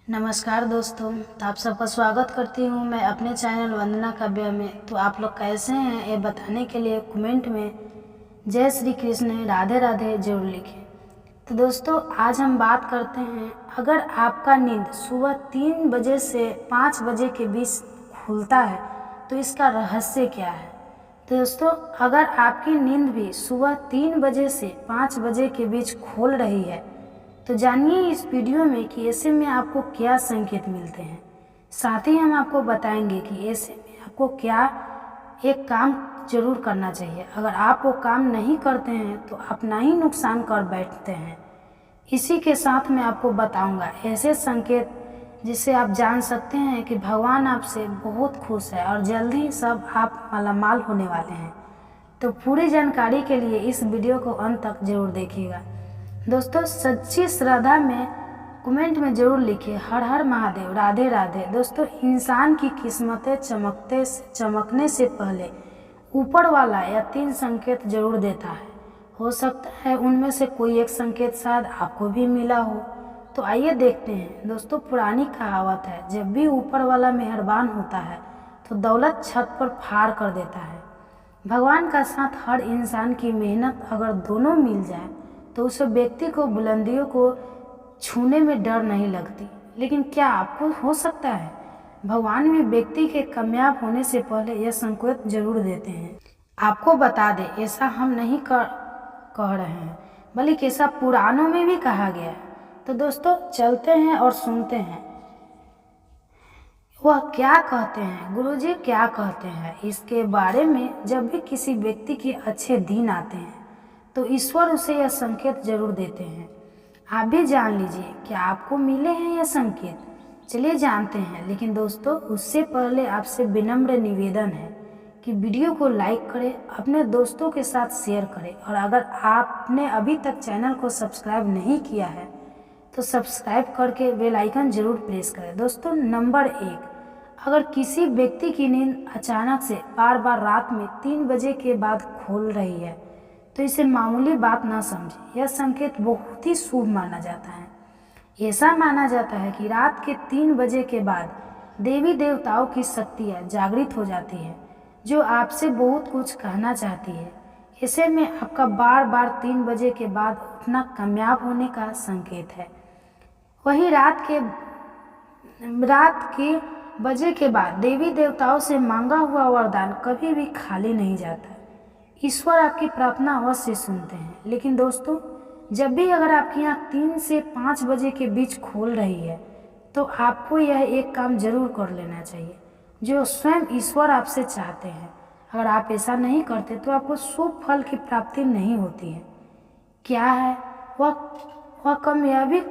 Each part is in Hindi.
नमस्कार दोस्तों, तो आप सबका स्वागत करती हूँ मैं अपने चैनल वंदना काव्या में। तो आप लोग कैसे हैं ये बताने के लिए कमेंट में जय श्री कृष्ण राधे राधे जरूर लिखें। तो दोस्तों आज हम बात करते हैं, अगर आपका नींद सुबह 3 बजे से 5 बजे के बीच खुलता है तो इसका रहस्य क्या है। तो दोस्तों अगर आपकी नींद भी सुबह 3 बजे से 5 बजे के बीच खोल रही है तो जानिए इस वीडियो में कि ऐसे में आपको क्या संकेत मिलते हैं। साथ ही हम आपको बताएंगे कि ऐसे में आपको क्या एक काम जरूर करना चाहिए। अगर आप वो काम नहीं करते हैं तो अपना ही नुकसान कर बैठते हैं। इसी के साथ मैं आपको बताऊंगा ऐसे संकेत जिससे आप जान सकते हैं कि भगवान आपसे बहुत खुश है और जल्दी ही सब आप मालामाल होने वाले हैं। तो पूरी जानकारी के लिए इस वीडियो को अंत तक जरूर देखिएगा। दोस्तों सच्ची श्रद्धा में कमेंट में जरूर लिखिए हर हर महादेव राधे राधे। दोस्तों इंसान की किस्मतें चमकने से पहले ऊपर वाला या 3 संकेत जरूर देता है। हो सकता है उनमें से कोई एक संकेत शायद आपको भी मिला हो। तो आइए देखते हैं। दोस्तों पुरानी कहावत है, जब भी ऊपर वाला मेहरबान होता है तो दौलत छत पर फाड़ कर देता है। भगवान का साथ हर इंसान की मेहनत अगर दोनों मिल जाए तो उस व्यक्ति को बुलंदियों को छूने में डर नहीं लगती। लेकिन क्या आपको हो सकता है भगवान भी व्यक्ति के कामयाब होने से पहले यह संकेत जरूर देते हैं। आपको बता दें ऐसा हम नहीं कह रहे हैं, बल्कि ऐसा पुराणों में भी कहा गया है। तो दोस्तों चलते हैं और सुनते हैं वह क्या कहते हैं, गुरुजी क्या कहते हैं इसके बारे में। जब भी किसी व्यक्ति के अच्छे दिन आते हैं तो ईश्वर उसे यह संकेत जरूर देते हैं। आप भी जान लीजिए क्या आपको मिले हैं यह संकेत। चलिए जानते हैं, लेकिन दोस्तों उससे पहले आपसे विनम्र निवेदन है कि वीडियो को लाइक करें, अपने दोस्तों के साथ शेयर करें और अगर आपने अभी तक चैनल को सब्सक्राइब नहीं किया है तो सब्सक्राइब करके बेल आइकन जरूर प्रेस करें। दोस्तों नंबर 1, अगर किसी व्यक्ति की नींद अचानक से बार बार रात में 3 बजे के बाद खोल रही है तो इसे मामूली बात ना समझे। यह संकेत बहुत ही शुभ माना जाता है। ऐसा माना जाता है कि रात के 3 बजे के बाद देवी देवताओं की शक्तियाँ जागृत हो जाती है जो आपसे बहुत कुछ कहना चाहती है। ऐसे में आपका बार बार 3 बजे के बाद उठना कामयाब होने का संकेत है। वही रात के बजे के बाद देवी देवताओं से मांगा हुआ वरदान कभी भी खाली नहीं जाता। ईश्वर आपकी प्रार्थना अवश्य सुनते हैं। लेकिन दोस्तों जब भी अगर आपकी आँख 3 से 5 बजे के बीच खोल रही है तो आपको यह एक काम जरूर कर लेना चाहिए जो स्वयं ईश्वर आपसे चाहते हैं। अगर आप ऐसा नहीं करते तो आपको शुभ फल की प्राप्ति नहीं होती है। क्या है वह कम यह भी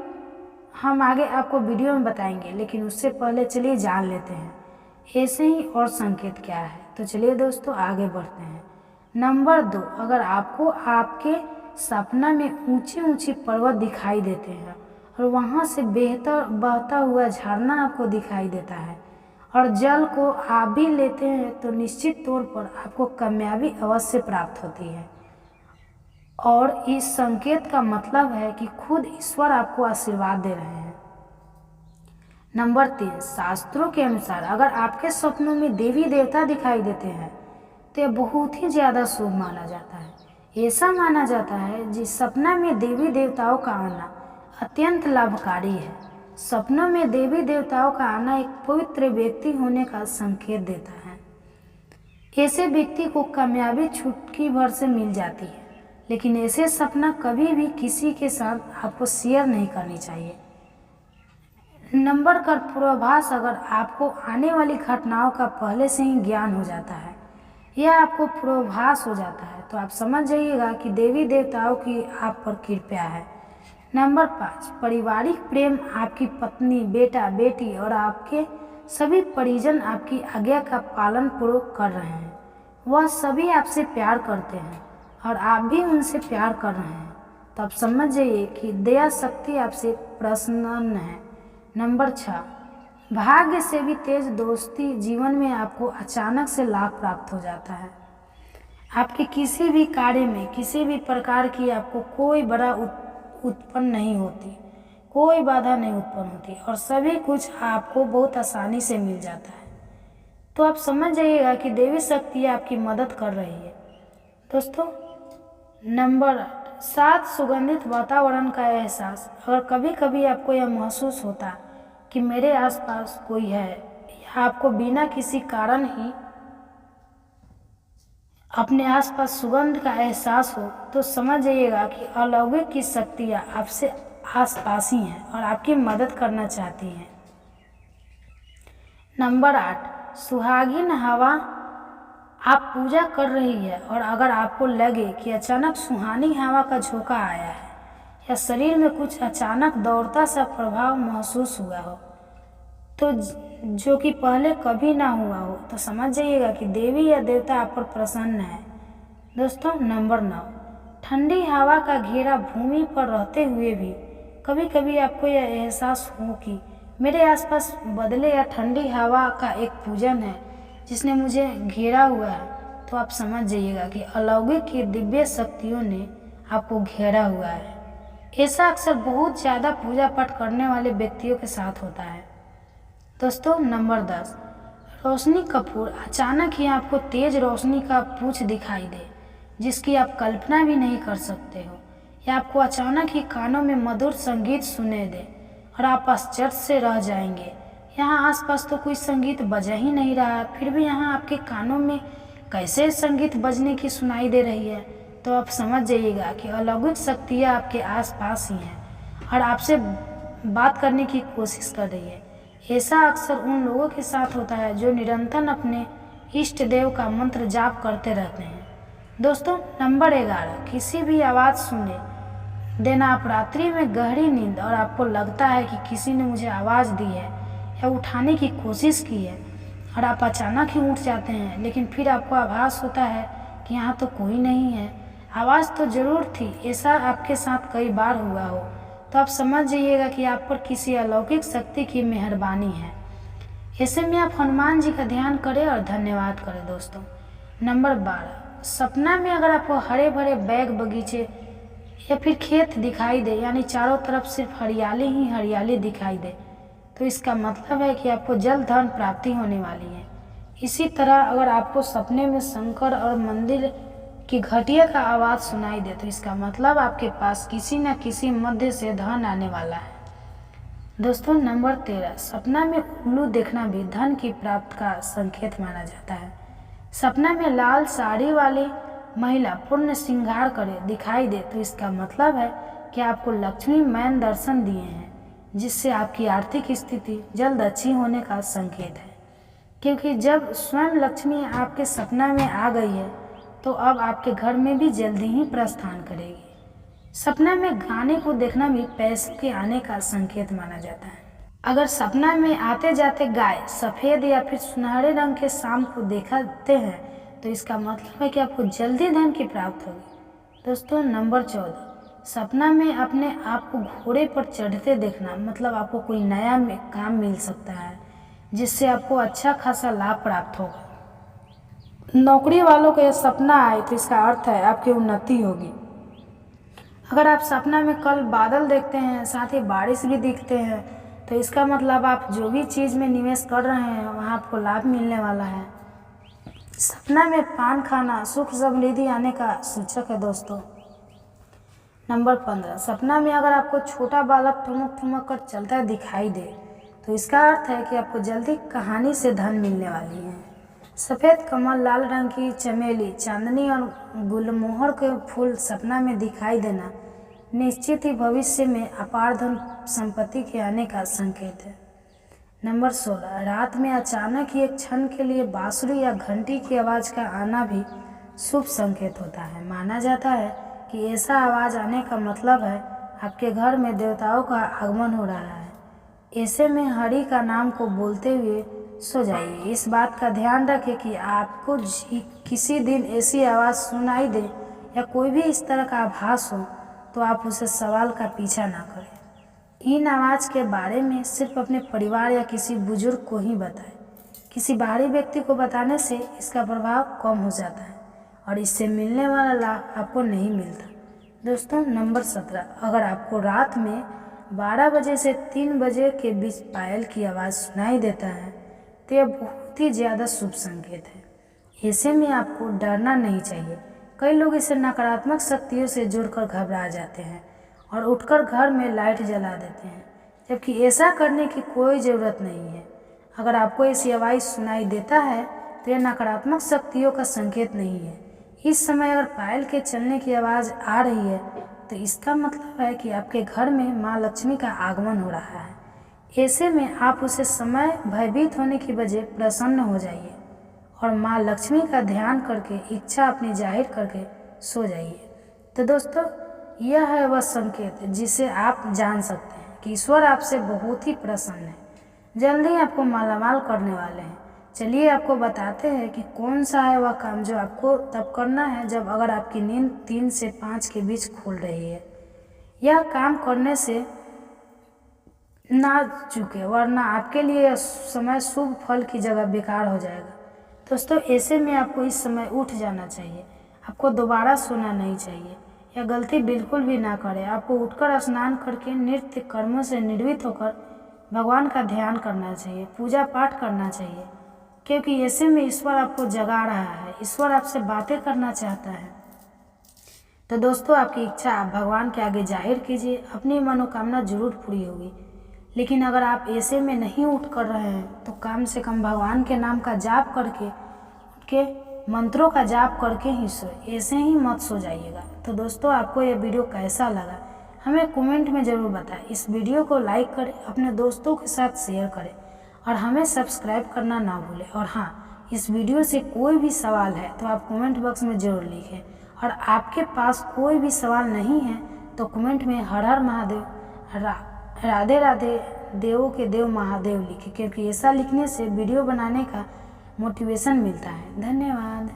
हम आगे आपको वीडियो में बताएंगे, लेकिन उससे पहले चलिए जान लेते हैं ऐसे ही और संकेत क्या है। तो चलिए दोस्तों आगे बढ़ते हैं। नंबर 2, अगर आपको आपके सपना में ऊंची ऊंची पर्वत दिखाई देते हैं और वहां से बहता हुआ झरना आपको दिखाई देता है और जल को आप भी लेते हैं तो निश्चित तौर पर आपको कामयाबी अवश्य प्राप्त होती है। और इस संकेत का मतलब है कि खुद ईश्वर आपको आशीर्वाद दे रहे हैं। नंबर 3, शास्त्रों के अनुसार अगर आपके सपनों में देवी देवता दिखाई देते हैं तो यह बहुत ही ज़्यादा शुभ माना जाता है। ऐसा माना जाता है जिस सपना में देवी देवताओं का आना अत्यंत लाभकारी है। सपनों में देवी देवताओं का आना एक पवित्र व्यक्ति होने का संकेत देता है। ऐसे व्यक्ति को कामयाबी चुटकी भर से मिल जाती है, लेकिन ऐसे सपना कभी भी किसी के साथ आपको शेयर नहीं करनी चाहिए। नंबर का पूर्वाभास, अगर आपको आने वाली घटनाओं का पहले से ही ज्ञान हो जाता है, यह आपको पूर्वाभास हो जाता है तो आप समझ जाइएगा कि देवी देवताओं की आप पर कृपा है। नंबर 5, पारिवारिक प्रेम, आपकी पत्नी, बेटा, बेटी और आपके सभी परिजन आपकी आज्ञा का पालन पूर्वक कर रहे हैं। वह सभी आपसे प्यार करते हैं और आप भी उनसे प्यार कर रहे हैं, तो आप समझ जाइए कि दया शक्ति आपसे प्रसन्न है। नंबर 6, भाग्य से भी तेज दोस्ती, जीवन में आपको अचानक से लाभ प्राप्त हो जाता है। आपके किसी भी कार्य में किसी भी प्रकार की आपको कोई बड़ा उत्पन्न नहीं होती, कोई बाधा नहीं उत्पन्न होती और सभी कुछ आपको बहुत आसानी से मिल जाता है। तो आप समझ जाइएगा कि देवी शक्ति आपकी मदद कर रही है। दोस्तों, नंबर 7, सुगंधित वातावरण का एहसास। अगर कभी कभी आपको यह महसूस होता कि मेरे आसपास कोई है या आपको बिना किसी कारण ही अपने आसपास सुगंध का एहसास हो, तो समझ जाइएगा कि अलौकिक की शक्तियाँ आपसे आसपास ही हैं और आपकी मदद करना चाहती हैं। नंबर 8, सुहागिन हवा। आप पूजा कर रही है और अगर आपको लगे कि अचानक सुहानी हवा का झोंका आया है या शरीर में कुछ अचानक दौड़ता सा प्रभाव महसूस हुआ हो, तो जो कि पहले कभी ना हुआ हो, तो समझ जाइएगा कि देवी या देवता आप पर प्रसन्न है। दोस्तों, नंबर 9, ठंडी हवा का घेरा। भूमि पर रहते हुए भी कभी कभी आपको यह एहसास हो कि मेरे आसपास बदले या ठंडी हवा का एक पूजन है जिसने मुझे घेरा हुआ है, तो आप समझ जाइएगा कि अलौकिक की दिव्य शक्तियों ने आपको घेरा हुआ है। ऐसा अक्सर बहुत ज़्यादा पूजा पाठ करने वाले व्यक्तियों के साथ होता है। दोस्तों, नंबर 10, रोशनी कपूर। अचानक ही आपको तेज रोशनी का पूछ दिखाई दे जिसकी आप कल्पना भी नहीं कर सकते हो, या आपको अचानक ही कानों में मधुर संगीत सुने दे और आप आश्चर्य से रह जाएंगे। यहाँ आसपास तो कोई संगीत बज ही नहीं रहा, फिर भी यहाँ आपके कानों में कैसे संगीत बजने की सुनाई दे रही है, तो आप समझ जाइएगा कि अलौकिक शक्तियाँ आपके आसपास ही हैं और आपसे बात करने की कोशिश कर रही है। ऐसा अक्सर उन लोगों के साथ होता है जो निरंतर अपने इष्ट देव का मंत्र जाप करते रहते हैं। दोस्तों, नंबर 11, किसी भी आवाज़ सुने देना। आप रात्रि में गहरी नींद और आपको लगता है कि किसी ने मुझे आवाज़ दी है या उठाने की कोशिश की है और आप अचानक ही उठ जाते हैं, लेकिन फिर आपको आभास होता है कि यहाँ तो कोई नहीं है। आवाज़ तो ज़रूर थी। ऐसा आपके साथ कई बार हुआ हो, तो आप समझ जाइएगा कि आप पर किसी अलौकिक शक्ति की मेहरबानी है। ऐसे में आप हनुमान जी का ध्यान करें और धन्यवाद करें। दोस्तों, नंबर 12, सपना में अगर आपको हरे भरे बैग बगीचे या फिर खेत दिखाई दे, यानी चारों तरफ सिर्फ हरियाली ही हरियाली दिखाई दे, तो इसका मतलब है कि आपको जल्द धन प्राप्ति होने वाली है। इसी तरह अगर आपको सपने में शंकर और मंदिर की घंटिया का आवाज़ सुनाई दे, तो इसका मतलब आपके पास किसी न किसी मध्य से धन आने वाला है। दोस्तों, नंबर 13, सपना में उल्लू देखना भी धन की प्राप्ति का संकेत माना जाता है। सपना में लाल साड़ी वाली महिला पूर्ण श्रृंगार करे दिखाई दे, तो इसका मतलब है कि आपको लक्ष्मी मैन दर्शन दिए हैं, जिससे आपकी आर्थिक स्थिति जल्द अच्छी होने का संकेत है। क्योंकि जब स्वयं लक्ष्मी आपके सपना में आ गई है, तो अब आपके घर में भी जल्दी ही प्रस्थान करेगी। सपना में गाने को देखना भी पैसों के आने का संकेत माना जाता है। अगर सपना में आते जाते गाय सफ़ेद या फिर सुनहरे रंग के सांप को देखते हैं, तो इसका मतलब है कि आपको जल्दी धन की प्राप्ति होगी। दोस्तों, नंबर 14, सपना में अपने आप को घोड़े पर चढ़ते देखना, मतलब आपको कोई नया काम मिल सकता है जिससे आपको अच्छा खासा लाभ प्राप्त होगा। नौकरी वालों को यह सपना आए तो इसका अर्थ है आपकी उन्नति होगी। अगर आप सपना में कल बादल देखते हैं, साथ ही बारिश भी दिखते हैं, तो इसका मतलब आप जो भी चीज़ में निवेश कर रहे हैं वहाँ आपको लाभ मिलने वाला है। सपना में पान खाना सुख समृद्धि आने का सूचक है। दोस्तों, नंबर 15, सपना में अगर आपको छोटा बालक ठुमक ठुमक कर चलता दिखाई दे, तो इसका अर्थ है कि आपको जल्दी कहानी से धन मिलने वाली है। सफ़ेद कमल, लाल रंग की चमेली, चांदनी और गुलमोहर के फूल सपना में दिखाई देना निश्चित ही भविष्य में अपार धन संपत्ति के आने का संकेत है। नंबर 16, रात में अचानक ही एक क्षण के लिए बांसुरी या घंटी की आवाज़ का आना भी शुभ संकेत होता है। माना जाता है कि ऐसा आवाज़ आने का मतलब है आपके घर में देवताओं का आगमन हो रहा है। ऐसे में हरि का नाम को बोलते हुए सो जाइए। इस बात का ध्यान रखें कि आपको किसी दिन ऐसी आवाज़ सुनाई दे या कोई भी इस तरह का आभास हो, तो आप उसे सवाल का पीछा ना करें। इन आवाज़ के बारे में सिर्फ अपने परिवार या किसी बुजुर्ग को ही बताएं। किसी बाहरी व्यक्ति को बताने से इसका प्रभाव कम हो जाता है और इससे मिलने वाला लाभ आपको नहीं मिलता। दोस्तों, नंबर 17, अगर आपको रात में 12 बजे से 3 बजे के बीच पायल की आवाज़ सुनाई देता है तो यह बहुत ही ज़्यादा शुभ संकेत है। ऐसे में आपको डरना नहीं चाहिए। कई लोग इसे नकारात्मक शक्तियों से जोड़कर घबरा जाते हैं और उठकर घर में लाइट जला देते हैं, जबकि ऐसा करने की कोई ज़रूरत नहीं है। अगर आपको ऐसी आवाज़ सुनाई देता है तो यह नकारात्मक शक्तियों का संकेत नहीं है। इस समय अगर पायल के चलने की आवाज़ आ रही है तो इसका मतलब है कि आपके घर में माँ लक्ष्मी का आगमन हो रहा है। ऐसे में आप उसे समय भयभीत होने की बजाय प्रसन्न हो जाइए और माँ लक्ष्मी का ध्यान करके इच्छा अपनी जाहिर करके सो जाइए। तो दोस्तों, यह है वह संकेत जिसे आप जान सकते हैं कि ईश्वर आपसे बहुत ही प्रसन्न है, जल्द ही आपको मालामाल करने वाले हैं। चलिए आपको बताते हैं कि कौन सा है वह काम जो आपको तब करना है जब अगर आपकी नींद 3 से 5 के बीच खुल रही है। यह काम करने से ना चूके, वरना आपके लिए यह समय शुभ फल की जगह बेकार हो जाएगा। दोस्तों, ऐसे में आपको इस समय उठ जाना चाहिए। आपको दोबारा सोना नहीं चाहिए। यह गलती बिल्कुल भी ना करें। आपको उठकर स्नान करके नित्य कर्मों से निर्वित होकर भगवान का ध्यान करना चाहिए, पूजा पाठ करना चाहिए, क्योंकि ऐसे में ईश्वर आपको जगा रहा है, ईश्वर आपसे बातें करना चाहता है। तो दोस्तों, आपकी इच्छा आप भगवान के आगे जाहिर कीजिए, अपनी मनोकामना जरूर पूरी होगी। लेकिन अगर आप ऐसे में नहीं उठ कर रहे हैं तो कम से कम भगवान के नाम का जाप करके, उनके मंत्रों का जाप करके ही सोए, ऐसे ही मत सो जाइएगा। तो दोस्तों, आपको यह वीडियो कैसा लगा हमें कमेंट में ज़रूर बताएं। इस वीडियो को लाइक करें, अपने दोस्तों के साथ शेयर करें और हमें सब्सक्राइब करना ना भूलें। और हाँ, इस वीडियो से कोई भी सवाल है तो आप कमेंट बॉक्स में ज़रूर लिखें, और आपके पास कोई भी सवाल नहीं है तो कमेंट में हर हर महादेव, राधे राधे, देवों के देव महादेव लिखें, क्योंकि ऐसा लिखने से वीडियो बनाने का मोटिवेशन मिलता है। धन्यवाद।